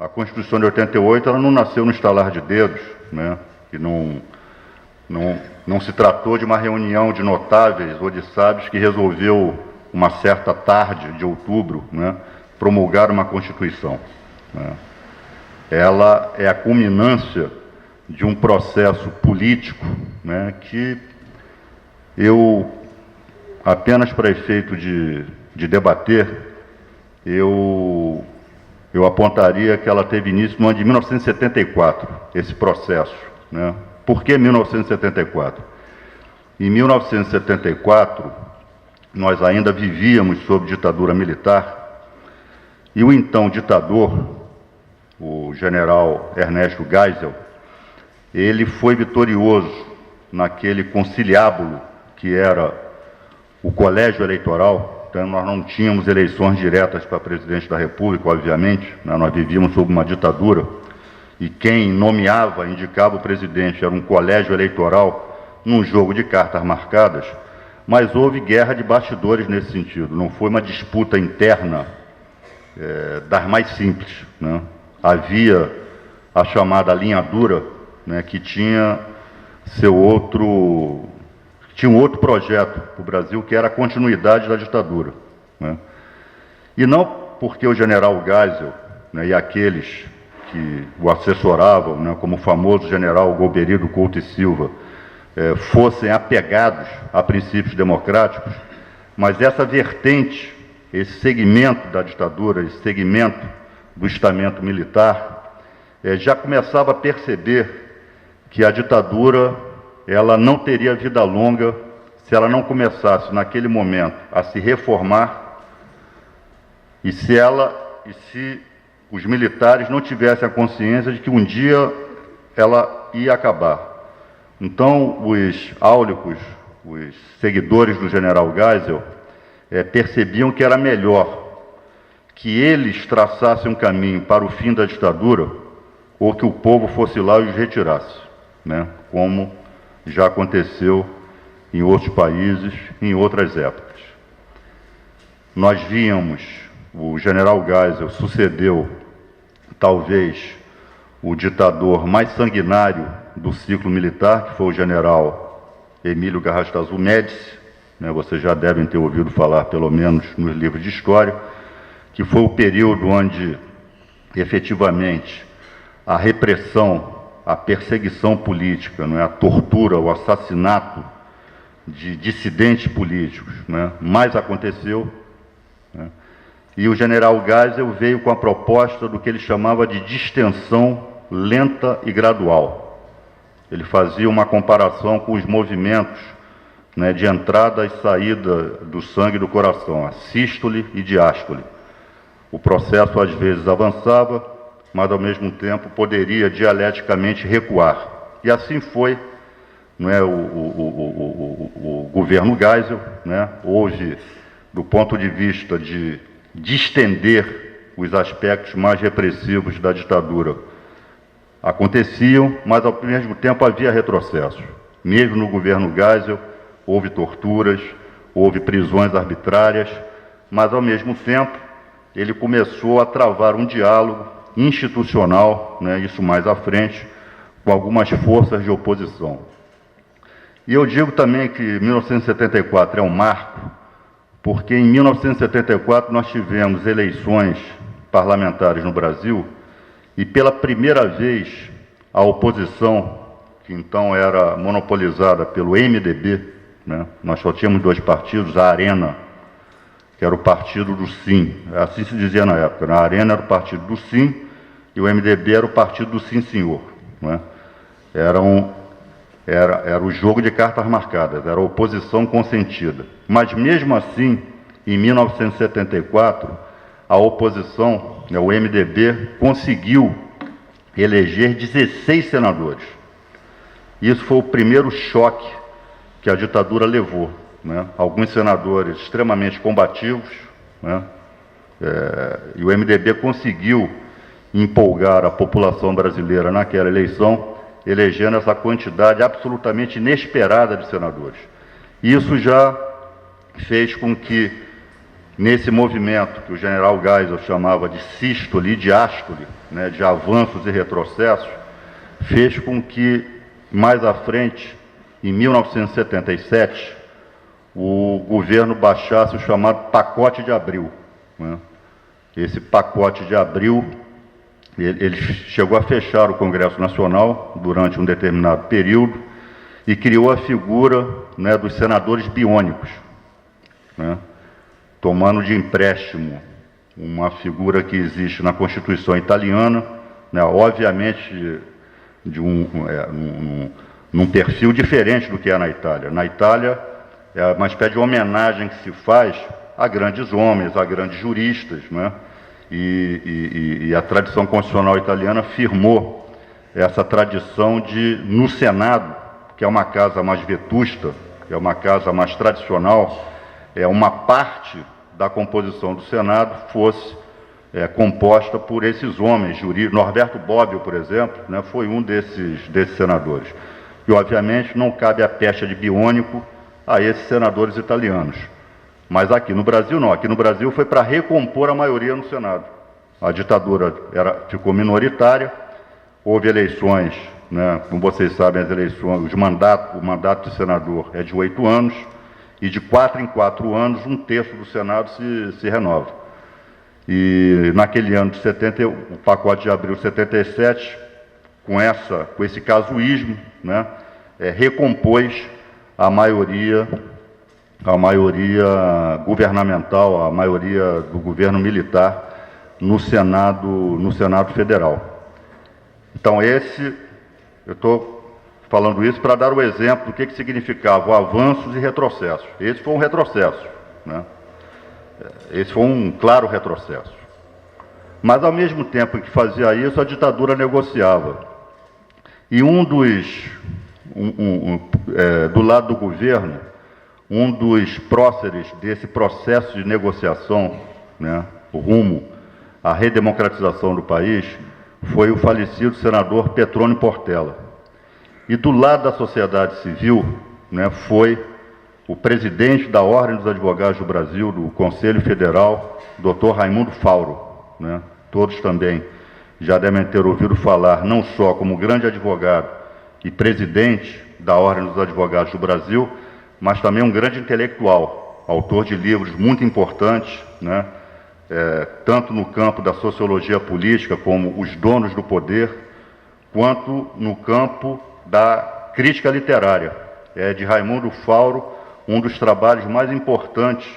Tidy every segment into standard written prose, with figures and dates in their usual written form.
a Constituição de 88 ela não nasceu no estalar de dedos, né? E não se tratou de uma reunião de notáveis ou de sábios que resolveu, uma certa tarde de outubro, né, promulgar uma Constituição, né? Ela é a culminância de um processo político, né, que eu, apenas para efeito de debater, eu apontaria que ela teve início no ano de 1974, esse processo, né? Por que 1974? Em 1974, nós ainda vivíamos sob ditadura militar, e o então ditador, o general Ernesto Geisel, ele foi vitorioso naquele conciliábulo que era o colégio eleitoral. Então, nós não tínhamos eleições diretas para presidente da República, obviamente, né? Nós vivíamos sob uma ditadura, e quem nomeava, indicava o presidente, era um colégio eleitoral num jogo de cartas marcadas, mas houve guerra de bastidores nesse sentido, não foi uma disputa interna das mais simples, né? Havia a chamada linha dura, né, que tinha um outro projeto para o Brasil, que era a continuidade da ditadura, né? E não porque o general Geisel, né, e aqueles que o assessoravam, né, como o famoso general Golbery Couto e Silva, fossem apegados a princípios democráticos, mas essa vertente, esse segmento da ditadura, esse segmento do estamento militar, já começava a perceber que a ditadura ela não teria vida longa se ela não começasse, naquele momento, a se reformar, e se os militares não tivessem a consciência de que um dia ela ia acabar. Então, os áulicos, os seguidores do general Geisel, percebiam que era melhor que eles traçassem um caminho para o fim da ditadura, ou que o povo fosse lá e os retirasse, né? Como já aconteceu em outros países, em outras épocas. Nós víamos, o general Geisel sucedeu, talvez, o ditador mais sanguinário do ciclo militar, que foi o general Emílio Garrastazu Médici, né? Vocês já devem ter ouvido falar, pelo menos nos livros de história, que foi o período onde, efetivamente, a repressão, a perseguição política, não é? A tortura, o assassinato de dissidentes políticos, né, mais aconteceu, né? E o general Geisel veio com a proposta do que ele chamava de distensão lenta e gradual. Ele fazia uma comparação com os movimentos, né, de entrada e saída do sangue do coração, a sístole e diástole. O processo às vezes avançava, mas ao mesmo tempo poderia dialeticamente recuar. E assim foi, não é, o governo Geisel, né? Houve, do ponto de vista de distender os aspectos mais repressivos da ditadura, aconteciam, mas ao mesmo tempo havia retrocessos. Mesmo no governo Geisel, houve torturas, houve prisões arbitrárias, mas ao mesmo tempo ele começou a travar um diálogo institucional, né, isso mais à frente, com algumas forças de oposição. E eu digo também que 1974 é um marco, porque em 1974 nós tivemos eleições parlamentares no Brasil, e pela primeira vez a oposição, que então era monopolizada pelo MDB, né, nós só tínhamos dois partidos, a Arena, que era o partido do Sim, assim se dizia na época, né? A Arena era o partido do Sim e o MDB era o partido do Sim Senhor, né? Era o jogo de cartas marcadas, era a oposição consentida. Mas mesmo assim, em 1974, a oposição, né, o MDB, conseguiu eleger 16 senadores. Isso foi o primeiro choque que a ditadura levou, né? Alguns senadores extremamente combativos, né? E o MDB conseguiu empolgar a população brasileira naquela eleição, elegendo essa quantidade absolutamente inesperada de senadores. Isso já fez com que nesse movimento que o general Geisel chamava de sístole e diástole, né, de avanços e retrocessos, fez com que, mais à frente, em 1977, o governo baixasse o chamado pacote de abril, né? Esse pacote de abril, ele chegou a fechar o Congresso Nacional durante um determinado período e criou a figura, né, dos senadores biônicos, né, tomando de empréstimo uma figura que existe na Constituição italiana, né, obviamente num perfil diferente do que é na Itália. Na Itália, é uma espécie de homenagem que se faz a grandes homens, a grandes juristas, né? E a tradição constitucional italiana firmou essa tradição de, no Senado, que é uma casa mais vetusta, que é uma casa mais tradicional, uma parte da composição do Senado fosse composta por esses homens jurídicos. Norberto Bobbio, por exemplo, né, foi um desses senadores. E, obviamente, não cabe a pecha de biônico a esses senadores italianos. Mas aqui no Brasil, não. Aqui no Brasil foi para recompor a maioria no Senado. A ditadura ficou minoritária, houve eleições, né, como vocês sabem, as eleições, o mandato de senador é de 8 anos, e de 4 em 4 anos, um terço do Senado se renova. E naquele ano de 70, o pacote de abril de 77, com esse casuísmo, né, recompôs a maioria governamental, a maioria do governo militar no Senado Federal. Então, eu estou falando isso para dar o exemplo do que significava avanços e retrocessos. Esse foi um retrocesso, né? Esse foi um claro retrocesso. Mas, ao mesmo tempo que fazia isso, a ditadura negociava. E do lado do governo, um dos próceres desse processo de negociação, né, rumo à redemocratização do país, foi o falecido senador Petrônio Portela. E do lado da sociedade civil, né, foi o presidente da Ordem dos Advogados do Brasil, do Conselho Federal, Dr. Raimundo Fauro, né? Todos também já devem ter ouvido falar, não só como grande advogado e presidente da Ordem dos Advogados do Brasil, mas também um grande intelectual, autor de livros muito importantes, né? Tanto no campo da sociologia política, como Os Donos do Poder, quanto no campo da crítica literária. De Raimundo Fauro, um dos trabalhos mais importantes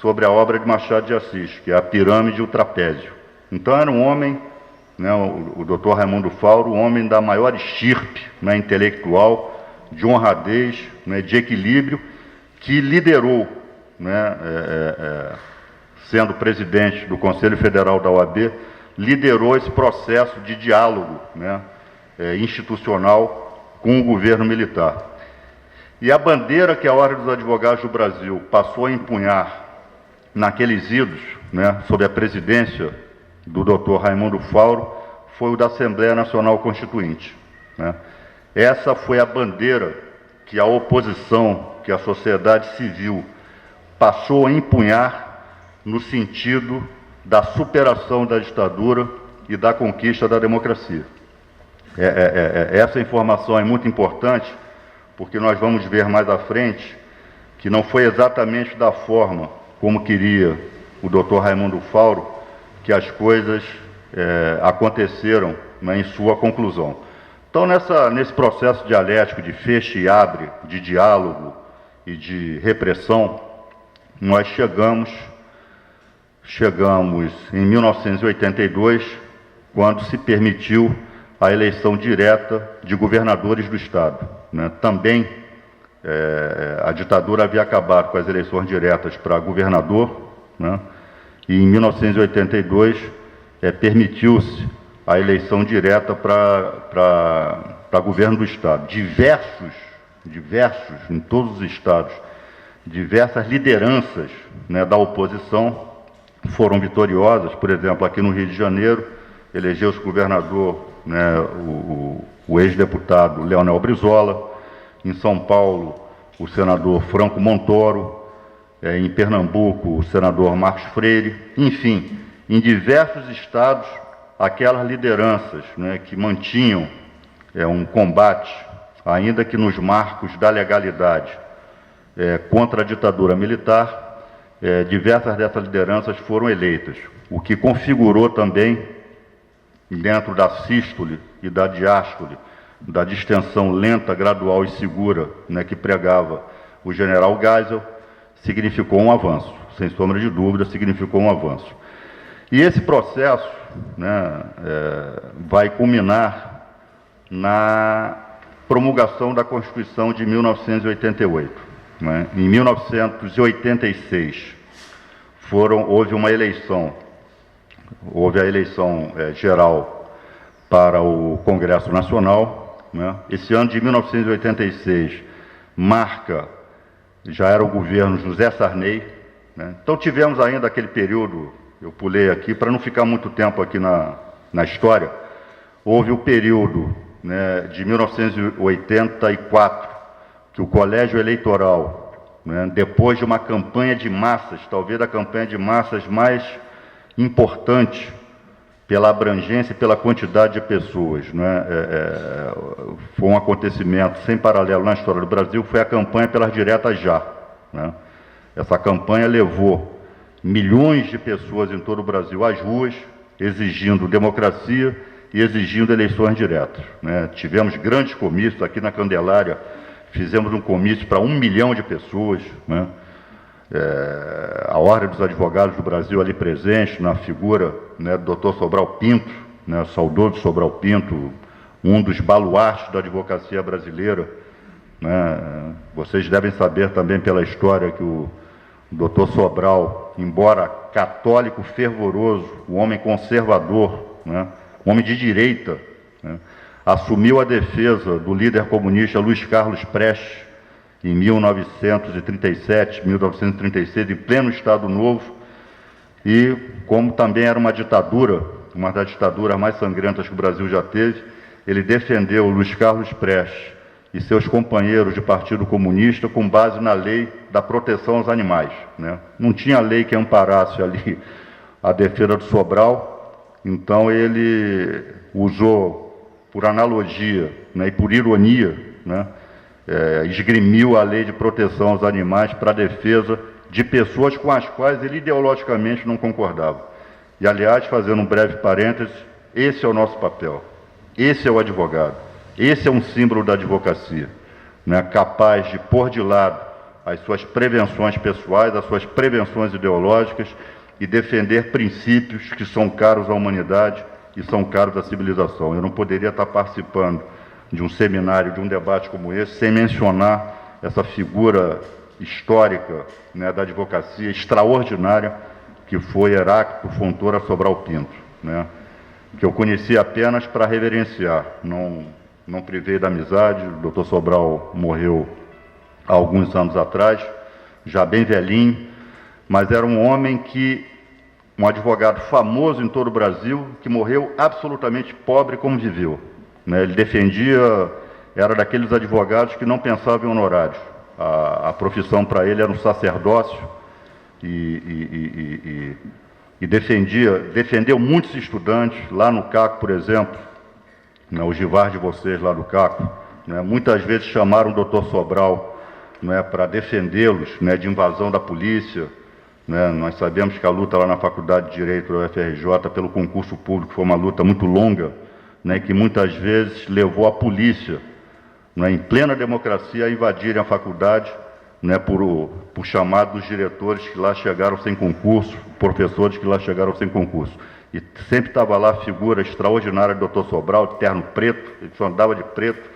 sobre a obra de Machado de Assis, que é A Pirâmide e o Trapézio. Então era um homem, né, o Dr. Raimundo Fauro, um homem da maior estirpe, né, intelectual, de honradez, né, de equilíbrio, que liderou, né, sendo presidente do Conselho Federal da OAB, liderou esse processo de diálogo, né, institucional com o governo militar. E a bandeira que a Ordem dos Advogados do Brasil passou a empunhar naqueles idos, né, sob a presidência do Dr. Raimundo Fauro, foi o da Assembleia Nacional Constituinte, né? Essa foi a bandeira que a oposição, que a sociedade civil passou a empunhar no sentido da superação da ditadura e da conquista da democracia. Essa informação é muito importante, porque nós vamos ver mais à frente que não foi exatamente da forma como queria o Dr. Raimundo Fauro que as coisas aconteceram, né, em sua conclusão. Então, nesse processo dialético de fecha e abre, de diálogo e de repressão, nós chegamos em 1982, quando se permitiu a eleição direta de governadores do Estado, né? Também a ditadura havia acabado com as eleições diretas para governador, né? E em 1982 permitiu-se a eleição direta para governo do Estado. Diversos, em todos os estados, diversas lideranças, né, da oposição foram vitoriosas. Por exemplo, aqui no Rio de Janeiro, elegeu-se governador, né, o ex-deputado Leonel Brizola. Em São Paulo, o senador Franco Montoro. em Pernambuco, o senador Marcos Freire, enfim, em diversos estados, aquelas lideranças, né, que mantinham um combate, ainda que nos marcos da legalidade, contra a ditadura militar, diversas dessas lideranças foram eleitas, o que configurou também, dentro da sístole e da diástole, da distensão lenta, gradual e segura, né, que pregava o general Geisel, significou um avanço, sem sombra de dúvida, significou um avanço. E esse processo, né, vai culminar na promulgação da Constituição de 1988. Né? Em 1986, houve uma eleição, houve a eleição geral para o Congresso Nacional. Né? Esse ano de 1986 marca, já era o governo José Sarney, né? Então tivemos ainda aquele período, eu pulei aqui para não ficar muito tempo aqui na história, houve o período, né, de 1984, que o Colégio Eleitoral, né, depois de uma campanha de massas, talvez a campanha de massas mais importante pela abrangência e pela quantidade de pessoas, né? Foi um acontecimento sem paralelo na história do Brasil, foi a campanha pelas diretas já. Né? Essa campanha levou milhões de pessoas em todo o Brasil às ruas, exigindo democracia e exigindo eleições diretas. Né? Tivemos grandes comícios aqui na Candelária, fizemos um comício para 1 milhão de pessoas, né? A Ordem dos Advogados do Brasil ali presente, na figura, né, do Dr. Sobral Pinto, né, saudoso Sobral Pinto, um dos baluartes da advocacia brasileira. Né? Vocês devem saber também pela história que o Dr. Sobral, embora católico fervoroso, um homem conservador, né, um homem de direita, né, assumiu a defesa do líder comunista Luiz Carlos Prestes, em 1937, 1936, em pleno Estado Novo, e como também era uma ditadura, uma das ditaduras mais sangrentas que o Brasil já teve, ele defendeu Luiz Carlos Prestes e seus companheiros de Partido Comunista com base na lei da proteção aos animais. Né? Não tinha lei que amparasse ali a defesa do Sobral, então ele usou, por analogia, né, e por ironia, né, esgrimiu a lei de proteção aos animais para a defesa de pessoas com as quais ele ideologicamente não concordava. E, aliás, fazendo um breve parêntese, esse é o nosso papel, esse é o advogado, esse é um símbolo da advocacia, né, capaz de pôr de lado as suas prevenções pessoais, as suas prevenções ideológicas e defender princípios que são caros à humanidade e são caros à civilização. Eu não poderia estar participando de um seminário, de um debate como esse, sem mencionar essa figura histórica, né, da advocacia extraordinária, que foi Heráclito Fontoura Sobral Pinto, né, que eu conheci apenas para reverenciar, não privei da amizade. O doutor Sobral morreu há alguns anos atrás, já bem velhinho, mas era um homem um advogado famoso em todo o Brasil, que morreu absolutamente pobre como viveu. Ele defendia, era daqueles advogados que não pensavam em honorários. A profissão para ele era um sacerdócio e defendeu muitos estudantes, lá no CACO, por exemplo, né, o Givar de vocês lá do CACO, né, muitas vezes chamaram o doutor Sobral, né, para defendê-los, né, de invasão da polícia. Né, nós sabemos que a luta lá na Faculdade de Direito da UFRJ pelo concurso público foi uma luta muito longa, né, que muitas vezes levou a polícia, né, em plena democracia, a invadirem a faculdade, né, por chamado dos diretores que lá chegaram sem concurso, professores que lá chegaram sem concurso. E sempre estava lá a figura extraordinária do doutor Sobral, de terno preto, ele só andava de preto,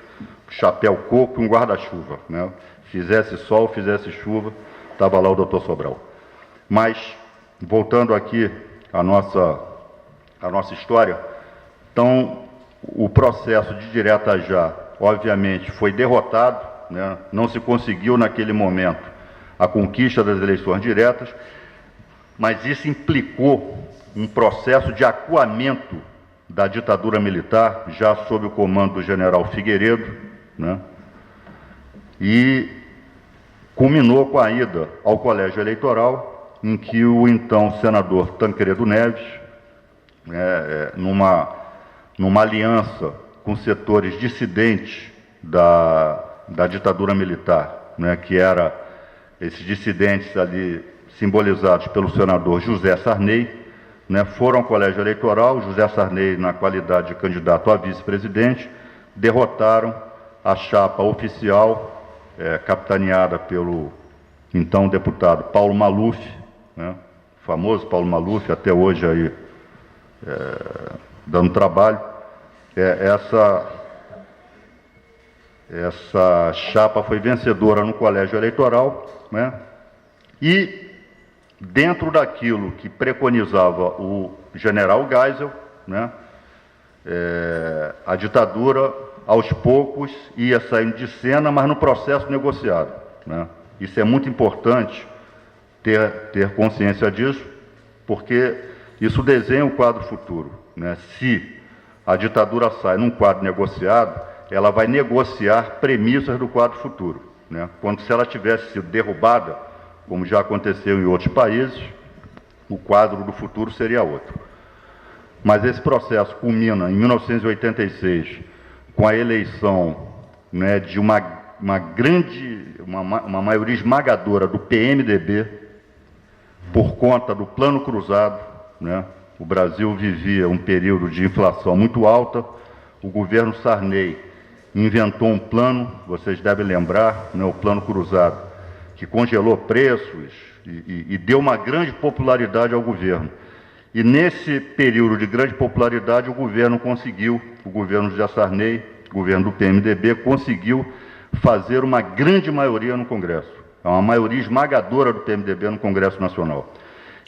chapéu coco e um guarda-chuva. Né? Fizesse sol, fizesse chuva, estava lá o doutor Sobral. Mas, voltando aqui à nossa história, então, o processo de direta já, obviamente, foi derrotado, né? Não se conseguiu naquele momento a conquista das eleições diretas, mas isso implicou um processo de acuamento da ditadura militar, já sob o comando do general Figueiredo, né? E culminou com a ida ao colégio eleitoral, em que o então senador Tancredo Neves, numa aliança com setores dissidentes da ditadura militar, que era esses dissidentes ali simbolizados pelo senador José Sarney, foram ao colégio eleitoral. José Sarney, na qualidade de candidato a vice-presidente, derrotaram a chapa oficial, capitaneada pelo então deputado Paulo Maluf, famoso Paulo Maluf, até hoje aí dando trabalho. Essa chapa foi vencedora no colégio eleitoral, e dentro daquilo que preconizava o general Geisel, a ditadura, aos poucos, ia saindo de cena, mas no processo negociado. Isso é muito importante ter consciência disso, porque isso desenha um quadro futuro. Se a ditadura sai num quadro negociado, ela vai negociar premissas do quadro futuro. Quando, se ela tivesse sido derrubada, como já aconteceu em outros países, o quadro do futuro seria outro. Mas esse processo culmina em 1986, com a eleição de uma maioria esmagadora do PMDB, por conta do Plano Cruzado. O Brasil vivia um período de inflação muito alta. O governo Sarney inventou um plano, vocês devem lembrar, o Plano Cruzado, que congelou preços e deu uma grande popularidade ao governo. E nesse período de grande popularidade, o governo José Sarney, o governo do PMDB, conseguiu fazer uma grande maioria no Congresso, uma maioria esmagadora do PMDB no Congresso Nacional.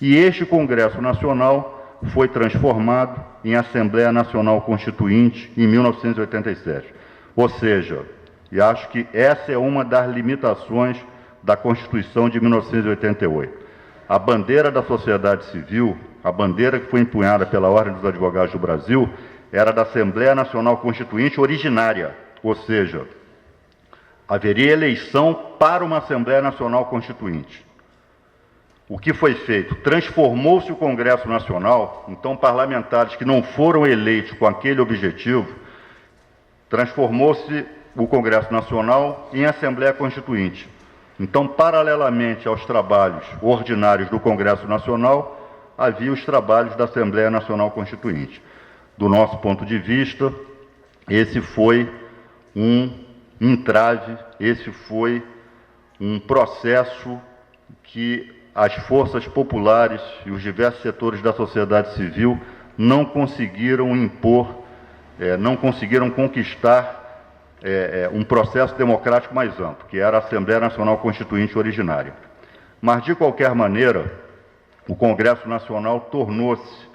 E este Congresso Nacional foi transformado em Assembleia Nacional Constituinte em 1987. Ou seja, e acho que essa é uma das limitações da Constituição de 1988. A bandeira da sociedade civil, a bandeira que foi empunhada pela Ordem dos Advogados do Brasil, era da Assembleia Nacional Constituinte originária, ou seja, haveria eleição para uma Assembleia Nacional Constituinte. O que foi feito? Transformou-se o Congresso Nacional, então parlamentares que não foram eleitos com aquele objetivo, transformou-se o Congresso Nacional em Assembleia Constituinte. Então, paralelamente aos trabalhos ordinários do Congresso Nacional, havia os trabalhos da Assembleia Nacional Constituinte. Do nosso ponto de vista, esse foi um entrave, esse foi um processo que as forças populares e os diversos setores da sociedade civil não conseguiram impor, não conseguiram conquistar um processo democrático mais amplo, que era a Assembleia Nacional Constituinte originária. Mas, de qualquer maneira, o Congresso Nacional tornou-se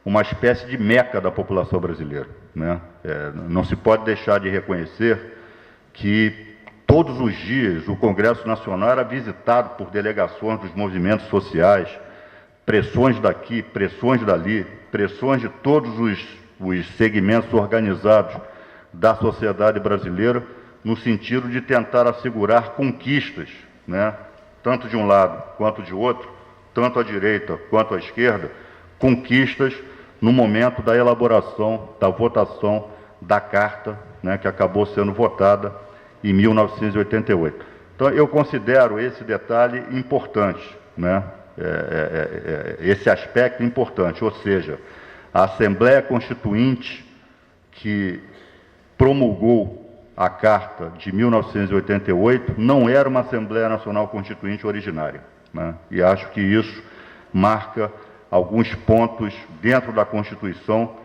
uma espécie de meca da população brasileira. Não se pode deixar de reconhecer que todos os dias o Congresso Nacional era visitado por delegações dos movimentos sociais, pressões daqui, pressões dali, pressões de todos os segmentos organizados da sociedade brasileira, no sentido de tentar assegurar conquistas, tanto de um lado quanto de outro, tanto à direita quanto à esquerda, conquistas no momento da elaboração, da votação da Carta, que acabou sendo votada em 1988. Então, eu considero esse detalhe importante, esse aspecto importante, ou seja, a Assembleia Constituinte que promulgou a Carta de 1988 não era uma Assembleia Nacional Constituinte originária. E acho que isso marca alguns pontos dentro da Constituição,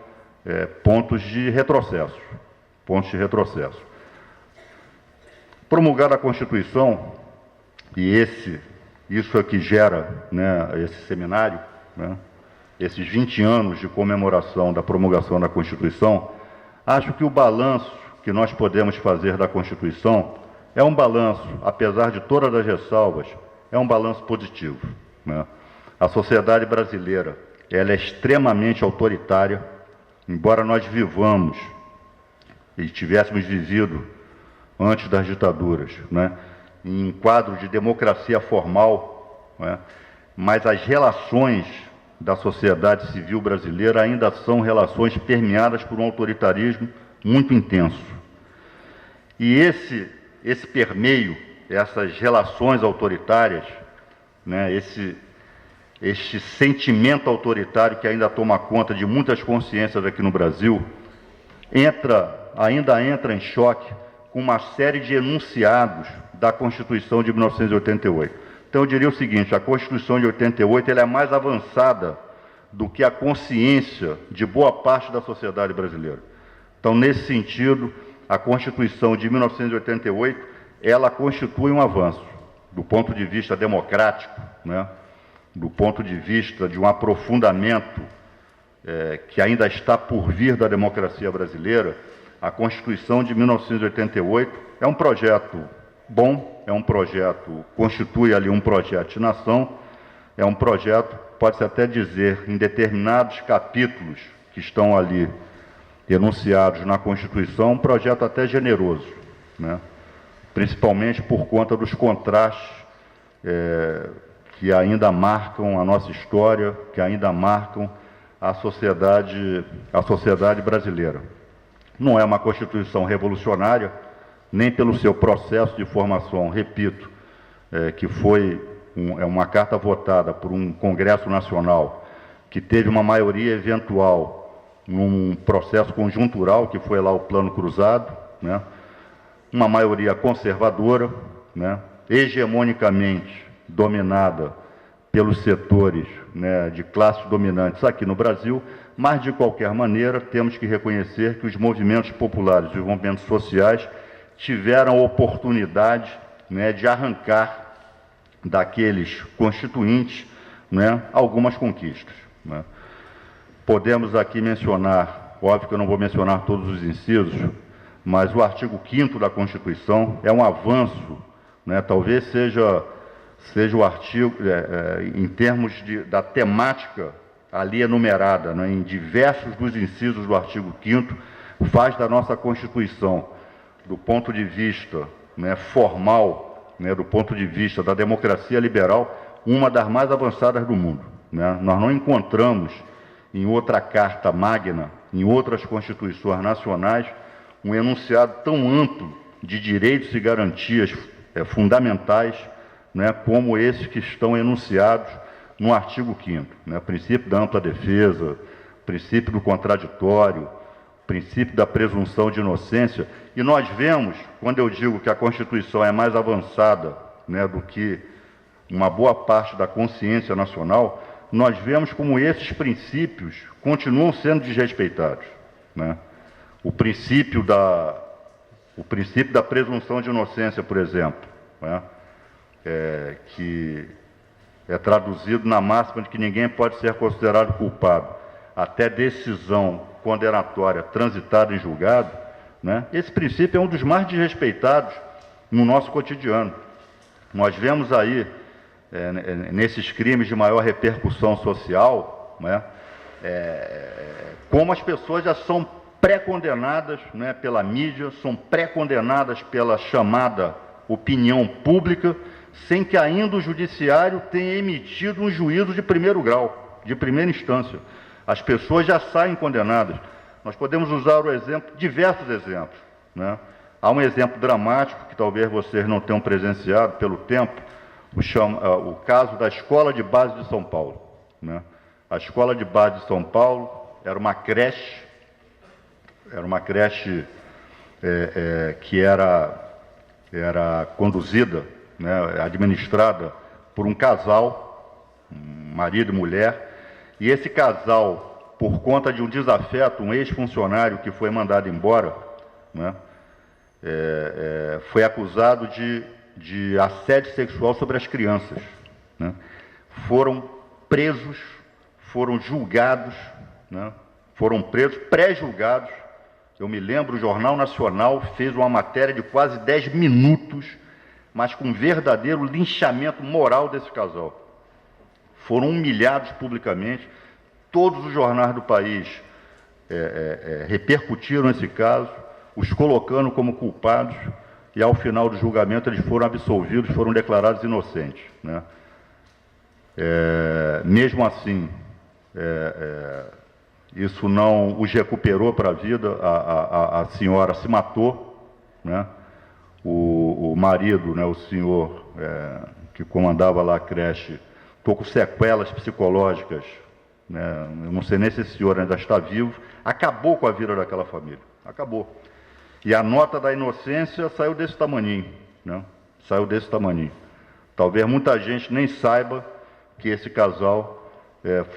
pontos de retrocesso. Promulgada a Constituição, e isso é que gera esse seminário, esses 20 anos de comemoração da promulgação da Constituição, acho que o balanço que nós podemos fazer da Constituição é um balanço, apesar de todas as ressalvas, é um balanço positivo. A sociedade brasileira, ela é extremamente autoritária, embora nós vivamos e tivéssemos vivido antes das ditaduras, em quadro de democracia formal, não é? Mas as relações da sociedade civil brasileira ainda são relações permeadas por um autoritarismo muito intenso. E esse permeio, essas relações autoritárias, né, este sentimento autoritário que ainda toma conta de muitas consciências aqui no Brasil, ainda entra em choque com uma série de enunciados da Constituição de 1988. Então eu diria o seguinte: a Constituição de 88 ela é mais avançada do que a consciência de boa parte da sociedade brasileira. Então, nesse sentido, a Constituição de 1988 ela constitui um avanço do ponto de vista democrático, né? Do ponto de vista de um aprofundamento que ainda está por vir da democracia brasileira. A Constituição de 1988 é um projeto bom, é um projeto, constitui ali um projeto de nação, é um projeto, pode-se até dizer, em determinados capítulos que estão ali enunciados na Constituição, um projeto até generoso, né? Principalmente por conta dos contrastes que ainda marcam a nossa história, que ainda marcam a sociedade brasileira. Não é uma Constituição revolucionária, nem pelo seu processo de formação, repito, que foi uma carta votada por um Congresso Nacional, que teve uma maioria eventual num processo conjuntural, que foi lá o Plano Cruzado, né? Uma maioria conservadora, né? Hegemonicamente dominada pelos setores, né, de classes dominantes aqui no Brasil, mas, de qualquer maneira, temos que reconhecer que os movimentos populares, os movimentos sociais, tiveram a oportunidade, né, de arrancar daqueles constituintes, né, algumas conquistas, né. Podemos aqui mencionar, óbvio que eu não vou mencionar todos os incisos, mas o artigo 5º da Constituição é um avanço, né, talvez seja o artigo, em termos da temática ali enumerada, né, em diversos dos incisos do artigo 5º, faz da nossa Constituição, do ponto de vista, né, formal, né, do ponto de vista da democracia liberal, uma das mais avançadas do mundo, né. Nós não encontramos em outra Carta Magna, em outras constituições nacionais, um enunciado tão amplo de direitos e garantias fundamentais, né, como esses que estão enunciados no artigo 5º, né, princípio da ampla defesa, princípio do contraditório, princípio da presunção de inocência. E nós vemos, quando eu digo que a Constituição é mais avançada, né, do que uma boa parte da consciência nacional, nós vemos como esses princípios continuam sendo desrespeitados, né? O princípio da presunção de inocência, por exemplo, né? Que é traduzido na máxima de que ninguém pode ser considerado culpado até decisão condenatória transitada em julgado, né? Esse princípio é um dos mais desrespeitados no nosso cotidiano. Nós vemos aí, nesses crimes de maior repercussão social, né, como as pessoas já são pré-condenadas, né, pela mídia, são pré-condenadas pela chamada opinião pública, sem que ainda o judiciário tenha emitido um juízo de primeiro grau, de primeira instância. As pessoas já saem condenadas. Nós podemos usar o exemplo, diversos exemplos, né? Há um exemplo dramático, que talvez vocês não tenham presenciado pelo tempo, o caso da Escola de Base de São Paulo, né? A Escola de Base de São Paulo era uma creche que era conduzida, né, administrada por um casal, marido e mulher, e esse casal, por conta de um desafeto, um ex-funcionário que foi mandado embora, né, foi acusado de assédio sexual sobre as crianças, né. Foram presos, foram julgados, né, foram presos, pré-julgados. Eu me lembro, o Jornal Nacional fez uma matéria de quase 10 minutos, mas com um verdadeiro linchamento moral desse casal. Foram humilhados publicamente, todos os jornais do país repercutiram esse caso, os colocando como culpados, e ao final do julgamento eles foram absolvidos, foram declarados inocentes, né? Mesmo assim, isso não os recuperou para a vida, a senhora se matou, né? O marido, né, o senhor que comandava lá a creche, ficou com sequelas psicológicas, né? Eu não sei nem se esse senhor ainda está vivo, acabou com a vida daquela família, acabou. E a nota da inocência saiu desse tamaninho, né? Saiu desse tamaninho. Talvez muita gente nem saiba que esse casal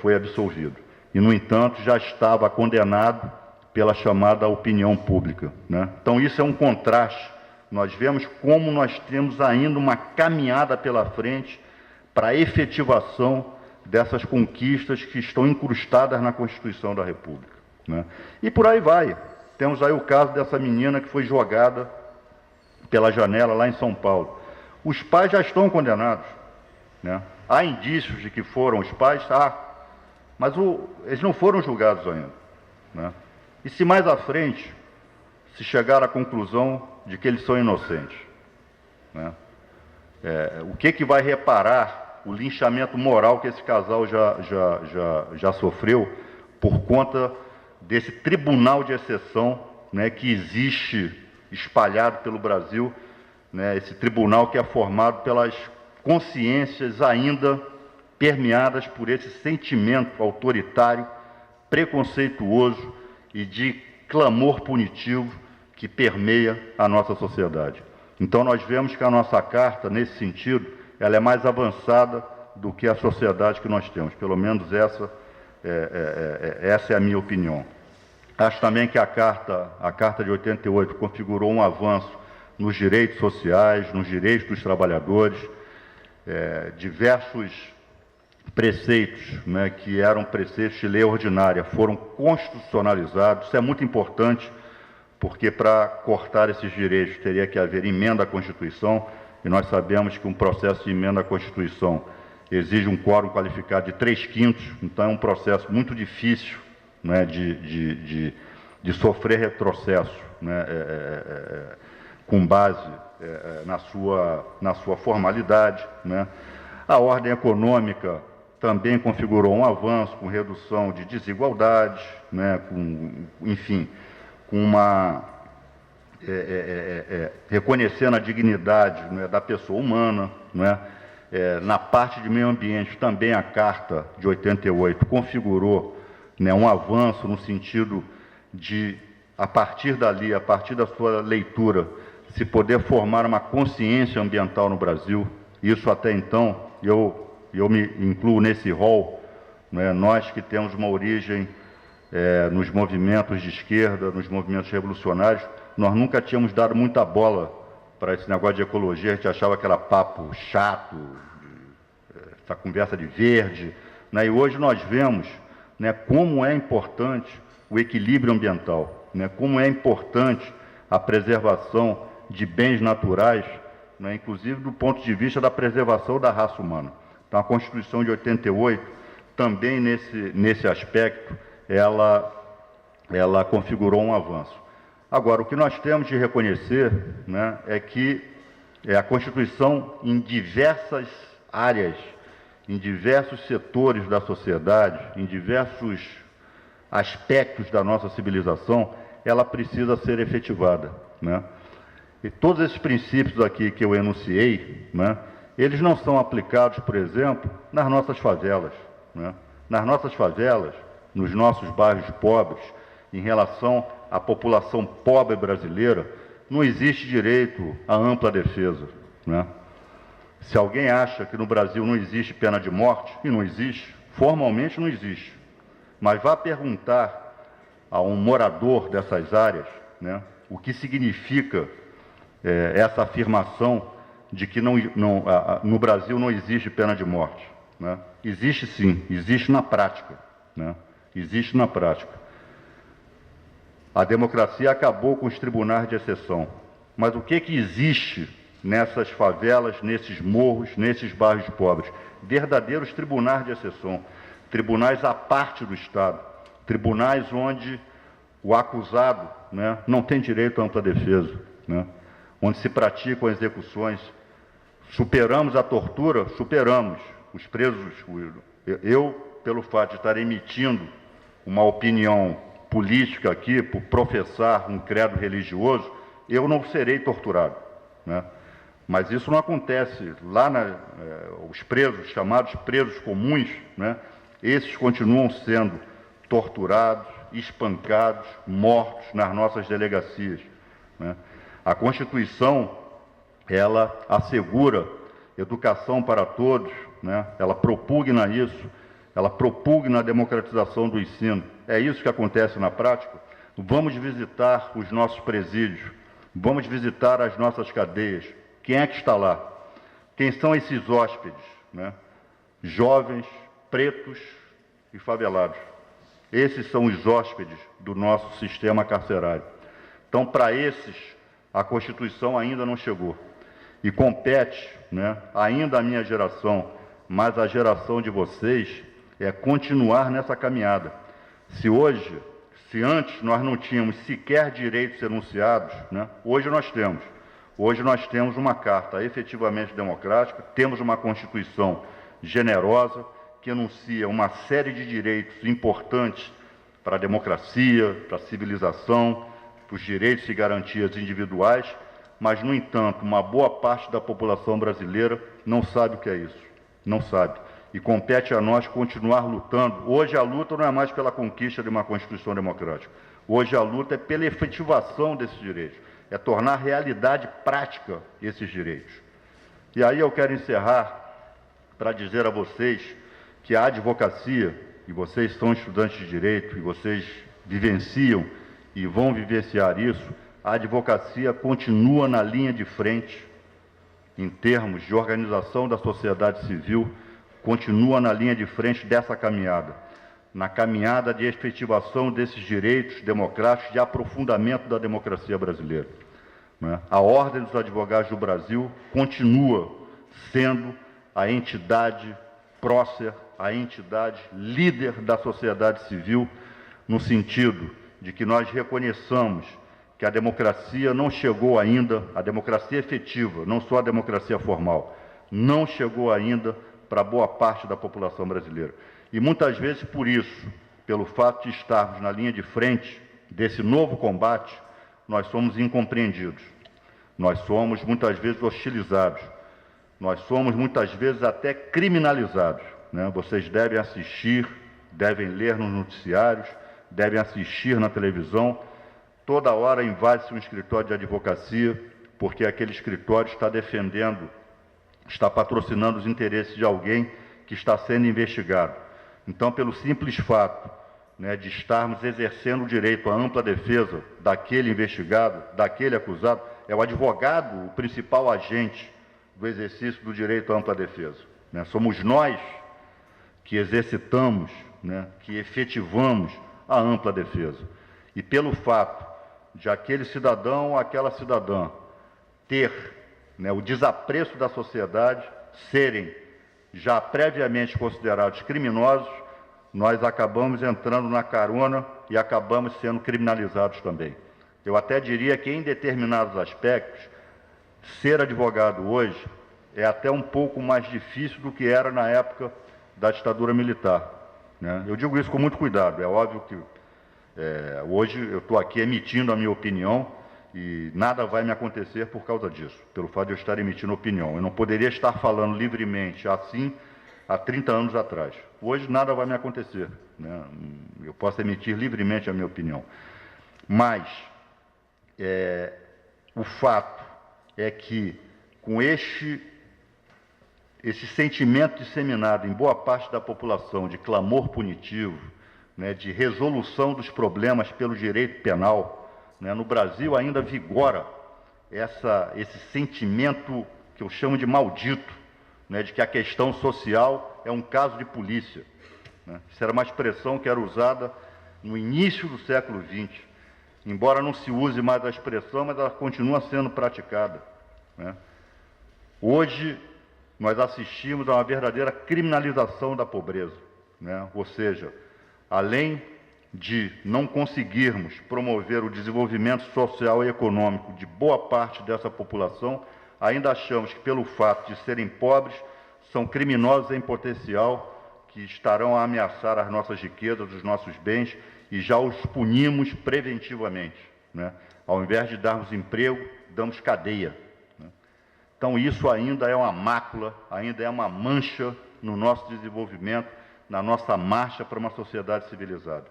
foi absolvido. E, no entanto, já estava condenado pela chamada opinião pública, né? Então, isso é um contraste. Nós vemos como nós temos ainda uma caminhada pela frente para a efetivação dessas conquistas que estão incrustadas na Constituição da República, né? E por aí vai. Temos aí o caso dessa menina que foi jogada pela janela lá em São Paulo. Os pais já estão condenados, né? Há indícios de que foram os pais, mas eles não foram julgados ainda, né? E se mais à frente se chegar à conclusão de que eles são inocentes, né? O que vai reparar o linchamento moral que esse casal já sofreu por conta desse tribunal de exceção, né, que existe espalhado pelo Brasil, né, esse tribunal que é formado pelas consciências ainda permeadas por esse sentimento autoritário, preconceituoso e de clamor punitivo que permeia a nossa sociedade. Então nós vemos que a nossa carta, nesse sentido, ela é mais avançada do que a sociedade que nós temos. Pelo menos essa é a minha opinião. Acho também que a Carta de 88 configurou um avanço nos direitos sociais, nos direitos dos trabalhadores, diversos preceitos, né, que eram preceitos de lei ordinária foram constitucionalizados. Isso é muito importante, porque para cortar esses direitos teria que haver emenda à Constituição, e nós sabemos que um processo de emenda à Constituição exige um quórum qualificado de 3/5, então é um processo muito difícil, né, de sofrer retrocesso, né, com base na sua formalidade, né. A ordem econômica também configurou um avanço com redução de desigualdades, né, enfim, com reconhecendo a dignidade, né, da pessoa humana, né. Na parte de meio ambiente também a Carta de 88 configurou, né, um avanço no sentido de, a partir dali, a partir da sua leitura, se poder formar uma consciência ambiental no Brasil. Isso até então, eu me incluo nesse rol, né, nós que temos uma origem nos movimentos de esquerda, nos movimentos revolucionários, nós nunca tínhamos dado muita bola para esse negócio de ecologia. A gente achava que era papo chato, essa conversa de verde, né, e hoje nós vemos, né, como é importante o equilíbrio ambiental, né, como é importante a preservação de bens naturais, né, inclusive do ponto de vista da preservação da raça humana. Então, a Constituição de 88, também nesse aspecto, ela configurou um avanço. Agora, o que nós temos de reconhecer, né, é que a Constituição, em diversas áreas, em diversos setores da sociedade, em diversos aspectos da nossa civilização, ela precisa ser efetivada, né? E todos esses princípios aqui que eu enunciei, né, eles não são aplicados, por exemplo, nas nossas favelas, né? Nas nossas favelas, nos nossos bairros pobres, em relação à população pobre brasileira, não existe direito à ampla defesa, né? Se alguém acha que no Brasil não existe pena de morte, e não existe, formalmente não existe, mas vá perguntar a um morador dessas áreas, né, o que significa essa afirmação de que no Brasil não existe pena de morte, né? Existe sim, existe na prática, né? Existe na prática. A democracia acabou com os tribunais de exceção, mas o que existe nessas favelas, nesses morros, nesses bairros pobres? Verdadeiros tribunais de exceção, tribunais à parte do Estado, tribunais onde o acusado, né, não tem direito à ampla defesa, né, onde se praticam execuções. Superamos a tortura? Superamos. Os presos, eu, pelo fato de estar emitindo uma opinião política aqui, por professar um credo religioso, eu não serei torturado, né? Mas isso não acontece. Lá, os presos, chamados presos comuns, né, esses continuam sendo torturados, espancados, mortos nas nossas delegacias, né? A Constituição, ela assegura educação para todos, né? Ela propugna isso, ela propugna a democratização do ensino. É isso que acontece na prática? Vamos visitar os nossos presídios, vamos visitar as nossas cadeias. Quem é que está lá? Quem são esses hóspedes, né? Jovens, pretos e favelados. Esses são os hóspedes do nosso sistema carcerário. Então, para esses, a Constituição ainda não chegou. E compete, né, ainda a minha geração, mas a geração de vocês, é continuar nessa caminhada. Se antes nós não tínhamos sequer direitos enunciados, né, hoje nós temos. Hoje nós temos uma carta efetivamente democrática, temos uma Constituição generosa, que enuncia uma série de direitos importantes para a democracia, para a civilização, para os direitos e garantias individuais, mas, no entanto, uma boa parte da população brasileira não sabe o que é isso, não sabe. E compete a nós continuar lutando. Hoje a luta não é mais pela conquista de uma Constituição democrática. Hoje a luta é pela efetivação desses direitos, é tornar realidade prática esses direitos. E aí eu quero encerrar para dizer a vocês que a advocacia, e vocês são estudantes de direito, e vocês vivenciam e vão vivenciar isso, a advocacia continua na linha de frente, em termos de organização da sociedade civil, continua na linha de frente dessa caminhada, na caminhada de efetivação desses direitos democráticos, de aprofundamento da democracia brasileira, né? A Ordem dos Advogados do Brasil continua sendo a entidade prócer, a entidade líder da sociedade civil, no sentido de que nós reconheçamos que a democracia não chegou ainda, a democracia efetiva, não só a democracia formal, não chegou ainda para boa parte da população brasileira. E muitas vezes por isso, pelo fato de estarmos na linha de frente desse novo combate, nós somos incompreendidos, nós somos muitas vezes hostilizados, nós somos muitas vezes até criminalizados, né? Vocês devem assistir, devem ler nos noticiários, devem assistir na televisão. Toda hora invade-se um escritório de advocacia, porque aquele escritório está defendendo, está patrocinando os interesses de alguém que está sendo investigado. Então, pelo simples fato, né, de estarmos exercendo o direito à ampla defesa daquele investigado, daquele acusado, é o advogado o principal agente do exercício do direito à ampla defesa, né? Somos nós que exercitamos, né, que efetivamos a ampla defesa. E pelo fato de aquele cidadão ou aquela cidadã ter, né, o desapreço da sociedade, serem já previamente considerados criminosos, nós acabamos entrando na carona e acabamos sendo criminalizados também. Eu até diria que, em determinados aspectos, ser advogado hoje é até um pouco mais difícil do que era na época da ditadura militar, né? Eu digo isso com muito cuidado. É óbvio que hoje eu estou aqui emitindo a minha opinião e nada vai me acontecer por causa disso, pelo fato de eu estar emitindo opinião. Eu não poderia estar falando livremente assim há 30 anos atrás. Hoje nada vai me acontecer, né? Eu posso emitir livremente a minha opinião. Mas o fato é que, com esse sentimento disseminado em boa parte da população de clamor punitivo, né, de resolução dos problemas pelo direito penal, né, no Brasil ainda vigora esse sentimento que eu chamo de maldito, né, de que a questão social é um caso de polícia, né? Isso era uma expressão que era usada no início do século XX. Embora não se use mais a expressão, mas ela continua sendo praticada, né? Hoje, nós assistimos a uma verdadeira criminalização da pobreza, né? Ou seja, além de não conseguirmos promover o desenvolvimento social e econômico de boa parte dessa população, ainda achamos que, pelo fato de serem pobres, são criminosos em potencial que estarão a ameaçar as nossas riquezas, os nossos bens, e já os punimos preventivamente, né? Ao invés de darmos emprego, damos cadeia, né? Então isso ainda é uma mácula, ainda é uma mancha no nosso desenvolvimento, na nossa marcha para uma sociedade civilizada.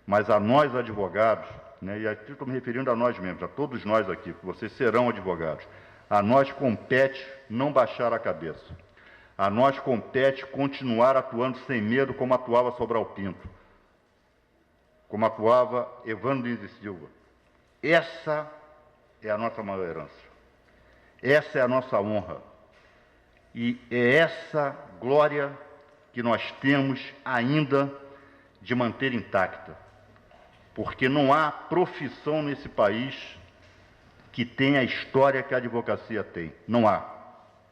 Mas a nós advogados, né, e aqui estou me referindo a nós mesmos, a todos nós aqui, que vocês serão advogados, a nós compete não baixar a cabeça. A nós compete continuar atuando sem medo como atuava Sobral Pinto, como atuava Evandro Diniz e Silva. Essa é a nossa maior herança. Essa é a nossa honra. E é essa glória que nós temos ainda de manter intacta. Porque não há profissão nesse país que tenha a história que a advocacia tem. Não há.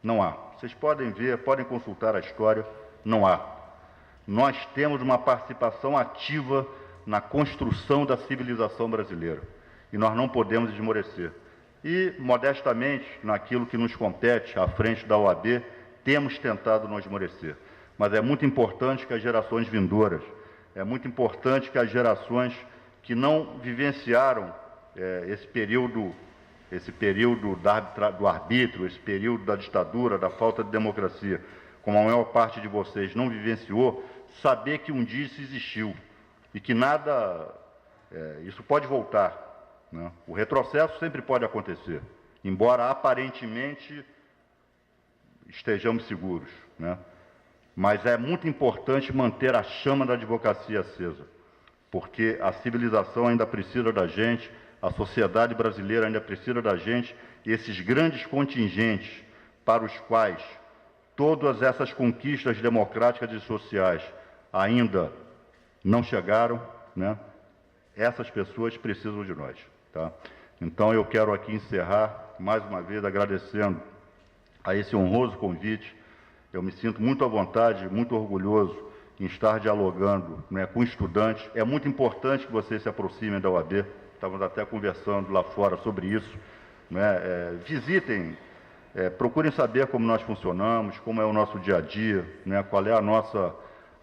Não há. Vocês podem ver, podem consultar a história, não há. Nós temos uma participação ativa na construção da civilização brasileira. E nós não podemos esmorecer. E, modestamente, naquilo que nos compete, à frente da OAB, temos tentado não esmorecer. Mas é muito importante que as gerações vindouras, é muito importante que as gerações que não vivenciaram esse período do arbítrio, esse período da ditadura, da falta de democracia, como a maior parte de vocês não vivenciou, saber que um dia isso existiu e que nada, isso pode voltar, né? O retrocesso sempre pode acontecer, embora aparentemente estejamos seguros, né? Mas é muito importante manter a chama da advocacia acesa, porque a civilização ainda precisa da gente, a sociedade brasileira ainda precisa da gente, e esses grandes contingentes para os quais todas essas conquistas democráticas e sociais ainda não chegaram, né? Essas pessoas precisam de nós, tá? Então eu quero aqui encerrar, mais uma vez, agradecendo a esse honroso convite. Eu me sinto muito à vontade, muito orgulhoso em estar dialogando, né, com estudantes. É muito importante que vocês se aproximem da UAB. Estávamos até conversando lá fora sobre isso, né? Visitem, procurem saber como nós funcionamos, como é o nosso dia a dia, né? Qual é a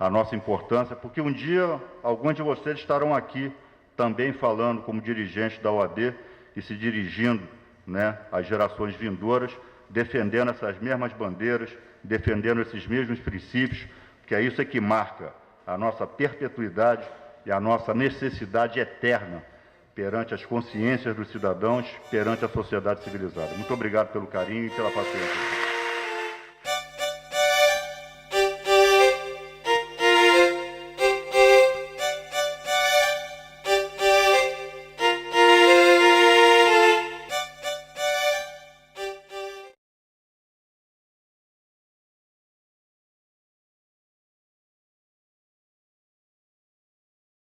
nossa importância, porque um dia alguns de vocês estarão aqui também falando como dirigentes da OAB e se dirigindo, né, às gerações vindouras, defendendo essas mesmas bandeiras, defendendo esses mesmos princípios, que é isso que marca a nossa perpetuidade e a nossa necessidade eterna perante as consciências dos cidadãos, perante a sociedade civilizada. Muito obrigado pelo carinho e pela paciência.